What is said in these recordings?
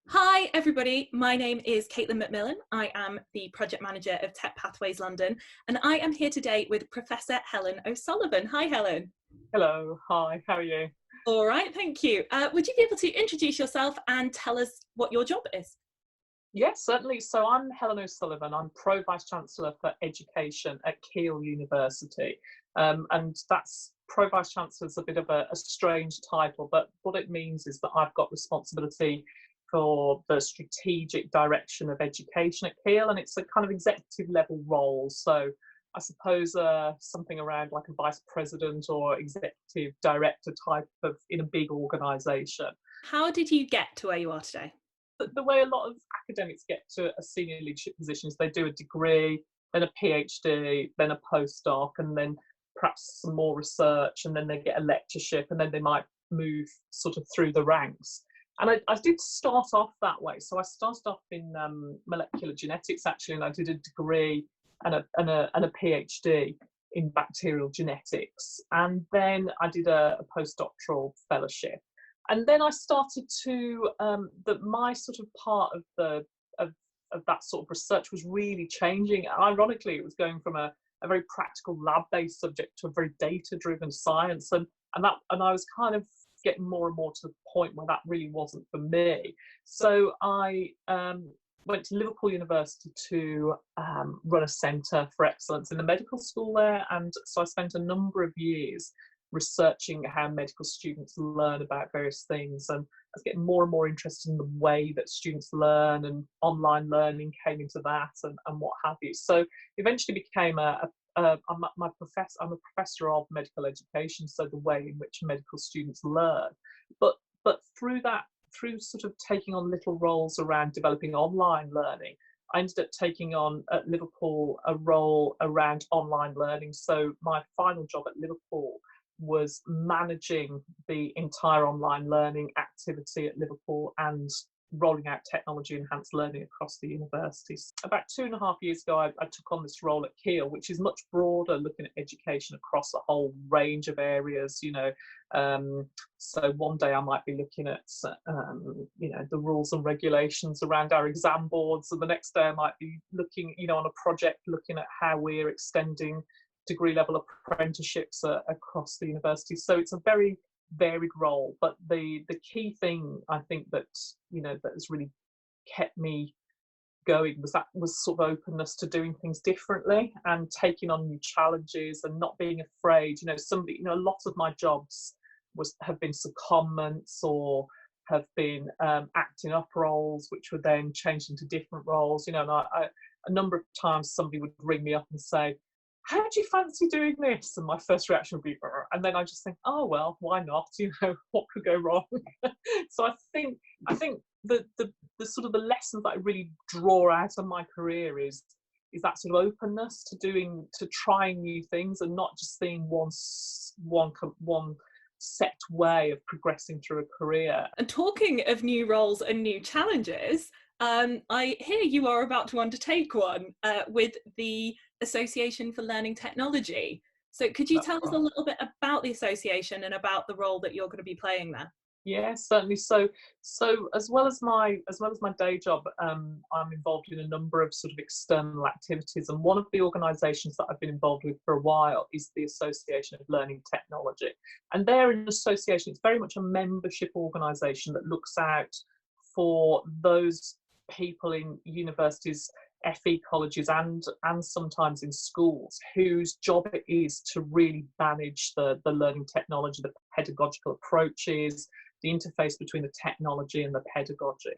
Hi everybody, my name is Caitlin McMillan. I am the project manager of TechPathways London, and I am here today with Professor Helen O'Sullivan. Hi Helen. Hello, hi, how are you? All right, thank you. Would you be able to introduce yourself and tell us what your job is? Yes, certainly. So I'm Helen O'Sullivan. I'm Pro Vice Chancellor for Education at Keele University. And that's Pro Vice Chancellor is a bit of a strange title, but what it means is that I've got responsibility for the strategic direction of education at Keele, and it's a kind of executive level role. So I suppose something around like a vice president or executive director type of in a big organisation. How did you get to where you are today? The way a lot of academics get to a senior leadership position is they do a degree, then a PhD, then a postdoc, and then perhaps some more research, and then they get a lectureship, and then they might move sort of through the ranks. And I did start off that way. So I started off in molecular genetics actually, and I did a degree and a PhD in bacterial genetics, and then I did a postdoctoral fellowship. And then I started to that my sort of part of the of that sort of research was really changing. Ironically, it was going from a very practical lab-based subject to a very data-driven science, and I was kind of getting more and more to the point where that really wasn't for me. So I went to Liverpool University to run a centre for excellence in the medical school there, and so I spent a number of years researching how medical students learn about various things, and I was getting more and more interested in the way that students learn, and online learning came into that, and what have you. So eventually became I'm a professor of medical education, so the way in which medical students learn. But through sort of taking on little roles around developing online learning, I ended up taking on at Liverpool a role around online learning. So my final job at Liverpool was managing the entire online learning activity at Liverpool and rolling out technology enhanced learning across the universities. About 2.5 years ago, I took on this role at Keele, which is much broader, looking at education across a whole range of areas. So one day I might be looking at the rules and regulations around our exam boards, and the next day I might be looking on a project looking at how we're extending degree level apprenticeships across the university. So it's a very varied role, but the key thing I think that that has really kept me going was sort of openness to doing things differently and taking on new challenges and not being afraid. A lot of my jobs have been secondments or have been acting up roles, which were then changed into different roles. And a number of times somebody would ring me up and say, how do you fancy doing this? And my first reaction would be, and then I just think, oh well, why not? What could go wrong? So I think the sort of the lessons that I really draw out of my career is that sort of openness to trying new things and not just seeing one set way of progressing through a career. And talking of new roles and new challenges, I hear you are about to undertake one with the Association for Learning Technology. So could you That's tell us a right. little bit about the association and about the role that you're going to be playing there? Yeah, certainly. So as well as my day job, I'm involved in a number of sort of external activities, and one of the organisations that I've been involved with for a while is the Association of Learning Technology, and they're an association. It's very much a membership organisation that looks out for those people in universities, FE colleges, and sometimes in schools whose job it is to really manage the learning technology, the pedagogical approaches, the interface between the technology and the pedagogy.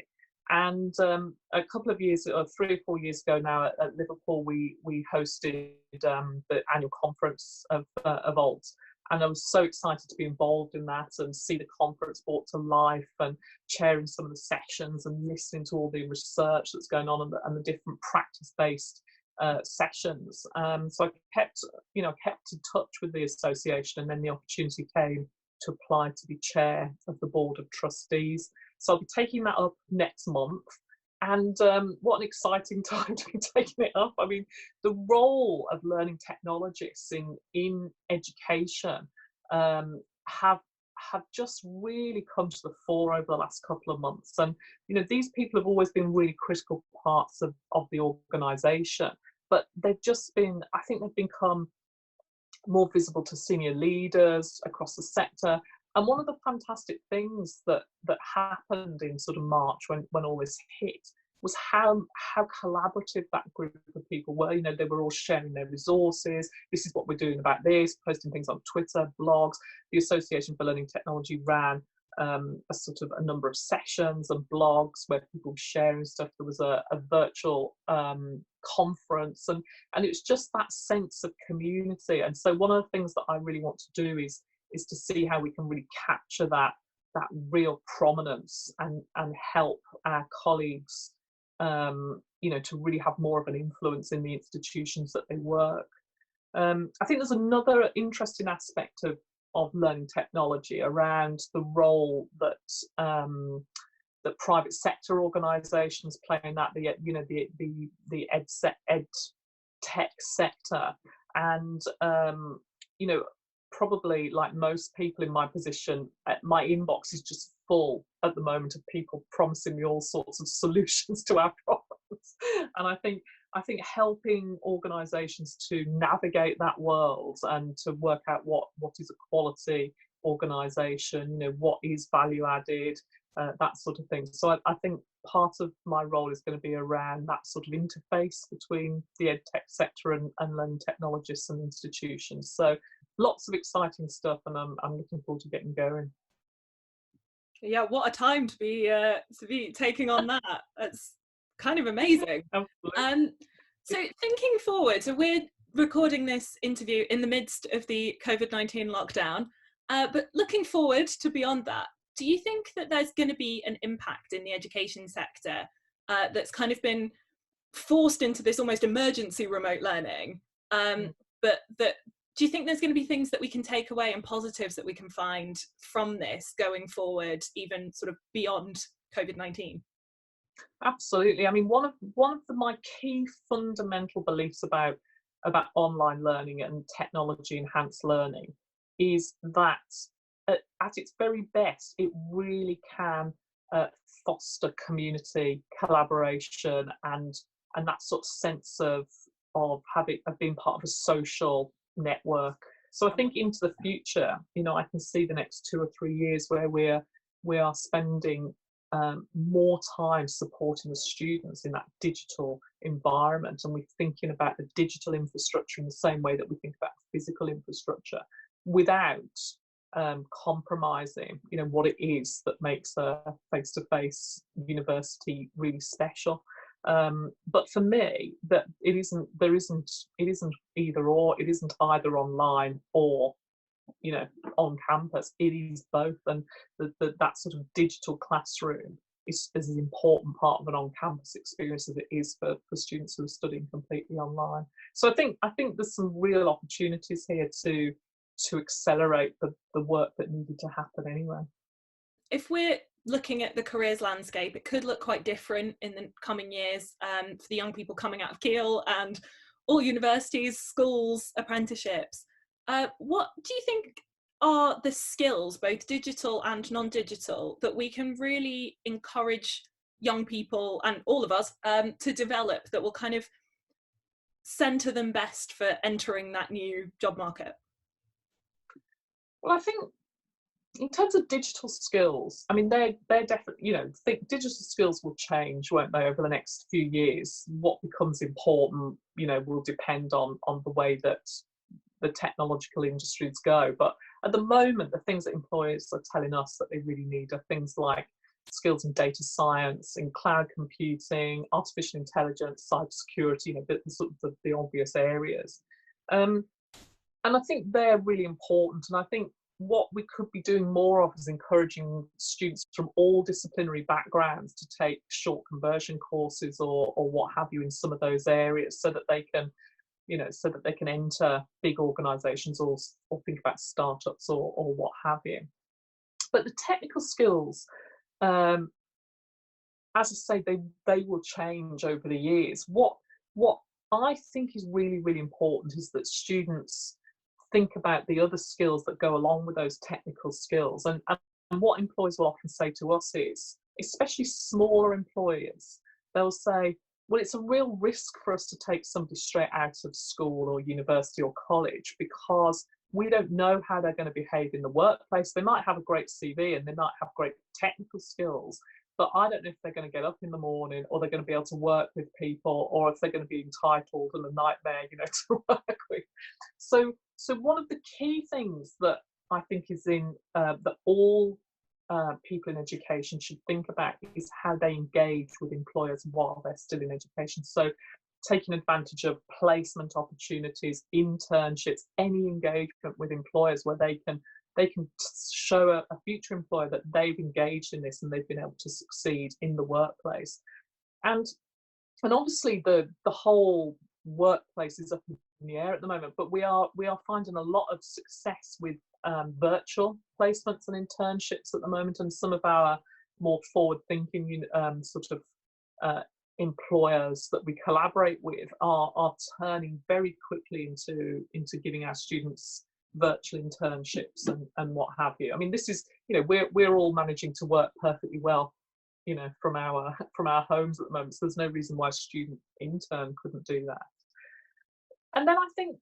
And a couple of years, 3 or 4 years ago now, at Liverpool, we hosted the annual conference of ALT, and I was so excited to be involved in that and see the conference brought to life and chairing some of the sessions and listening to all the research that's going on and the different practice-based sessions. So I kept in touch with the association, and then the opportunity came to apply to be chair of the board of trustees. So I'll be taking that up next month. And what an exciting time to be taking it up. I mean, the role of learning technologists in education have have just really come to the fore over the last couple of months. And, these people have always been really critical parts of the organisation, but I think they've become more visible to senior leaders across the sector. And one of the fantastic things that happened in sort of March when all this hit was how collaborative that group of people were. They were all sharing their resources. This is what we're doing about this, posting things on Twitter, blogs. The Association for Learning Technology ran a number of sessions and blogs where people were sharing stuff. There was a virtual conference, and it was just that sense of community. And so one of the things that I really want to do is to see how we can really capture that real prominence and help our colleagues to really have more of an influence in the institutions that they work. I think there's another interesting aspect of learning technology around the role that that private sector organisations play in that, the ed tech sector. And probably like most people in my position, my inbox is just full at the moment of people promising me all sorts of solutions to our problems. And I think helping organisations to navigate that world and to work out what is a quality organisation, what is value added, that sort of thing. So I think part of my role is going to be around that sort of interface between the ed tech sector and learning technologists and institutions. So lots of exciting stuff, and I'm looking forward to getting going. Yeah, what a time to be taking on that. That's kind of amazing. So thinking forward, so we're recording this interview in the midst of the COVID-19 lockdown, but looking forward to beyond that, do you think that there's going to be an impact in the education sector that's kind of been forced into this almost emergency remote learning, but that do you think there's going to be things that we can take away and positives that we can find from this going forward, even sort of beyond COVID-19? Absolutely. I mean, one of my key fundamental beliefs about online learning and technology enhanced learning is that at its very best, it really can foster community collaboration and that sort of sense of being part of a social network. So I think into the future, I can see the next 2 or 3 years where we are spending more time supporting the students in that digital environment, and we're thinking about the digital infrastructure in the same way that we think about physical infrastructure, without compromising, what it is that makes a face-to-face university really special. But for me, that it isn't either or. It isn't either online or on campus. It is both, and that sort of digital classroom is as an important part of an on-campus experience as it is for students who are studying completely online. So I think there's some real opportunities here to accelerate the work that needed to happen anyway. If we're looking at the careers landscape, it could look quite different in the coming years for the young people coming out of Keele and all universities, schools, apprenticeships. What do you think are the skills, both digital and non-digital, that we can really encourage young people and all of us to develop that will kind of centre them best for entering that new job market? Well, I think in terms of digital skills, I mean, they're definitely, think digital skills will change, won't they, over the next few years. What becomes important, will depend on the way that the technological industries go. But at the moment, the things that employers are telling us that they really need are things like skills in data science, in cloud computing, artificial intelligence, cybersecurity, the obvious areas. And I think they're really important. And I think what we could be doing more of is encouraging students from all disciplinary backgrounds to take short conversion courses or what have you in some of those areas, so that they can, enter big organisations or think about startups or what have you. But the technical skills, as I say, they will change over the years. What I think is really, really important is that students think about the other skills that go along with those technical skills. And what employers will often say to us is, especially smaller employers, they'll say, well, it's a real risk for us to take somebody straight out of school or university or college because we don't know how they're going to behave in the workplace. They might have a great CV and they might have great technical skills, but I don't know if they're going to get up in the morning, or they're going to be able to work with people, or if they're going to be entitled and a nightmare, to work with. So one of the key things that I think is in that all people in education should think about is how they engage with employers while they're still in education. So taking advantage of placement opportunities, internships, any engagement with employers where they can show a future employer that they've engaged in this and they've been able to succeed in the workplace. And obviously the whole workplace is up in the air at the moment, but we are finding a lot of success with virtual placements and internships at the moment, and some of our more forward-thinking employers that we collaborate with are turning very quickly into giving our students virtual internships and what have you. I mean, this is, we're all managing to work perfectly well, from our homes at the moment, so there's no reason why a student intern couldn't do that. And then I think,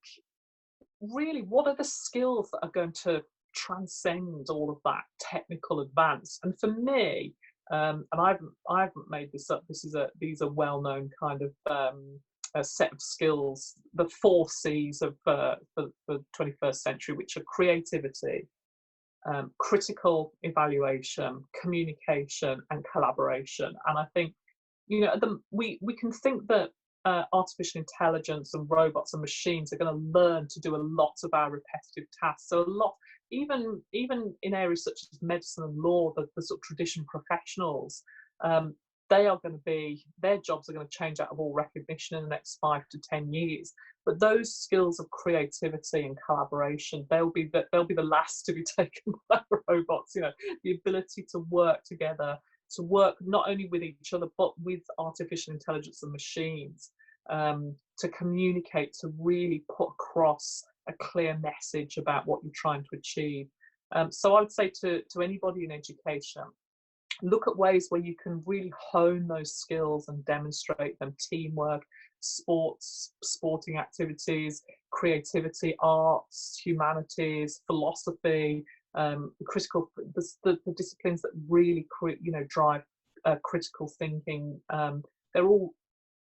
really, what are the skills that are going to transcend all of that technical advance? And for me, and I haven't made this up, these are well-known kind of a set of skills, the 4 C's of for the 21st century, which are creativity, critical evaluation, communication, and collaboration. And I think, we can think that artificial intelligence and robots and machines are going to learn to do a lot of our repetitive tasks. So a lot, even in areas such as medicine and law, the sort of traditional professionals, their jobs are going to change out of all recognition in the next 5 to 10 years. But those skills of creativity and collaboration, they'll be the last to be taken by robots. The ability to work together, to work not only with each other but with artificial intelligence and machines, to communicate, to really put across a clear message about what you're trying to achieve. So I would say to anybody in education, look at ways where you can really hone those skills and demonstrate them: teamwork, sporting activities, creativity, arts, humanities, philosophy, the disciplines that really drive critical thinking. They're all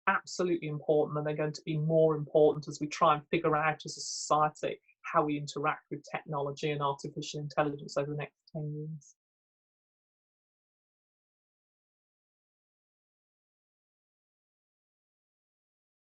absolutely important, and they're going to be more important as we try and figure out as a society how we interact with technology and artificial intelligence over the next 10 years.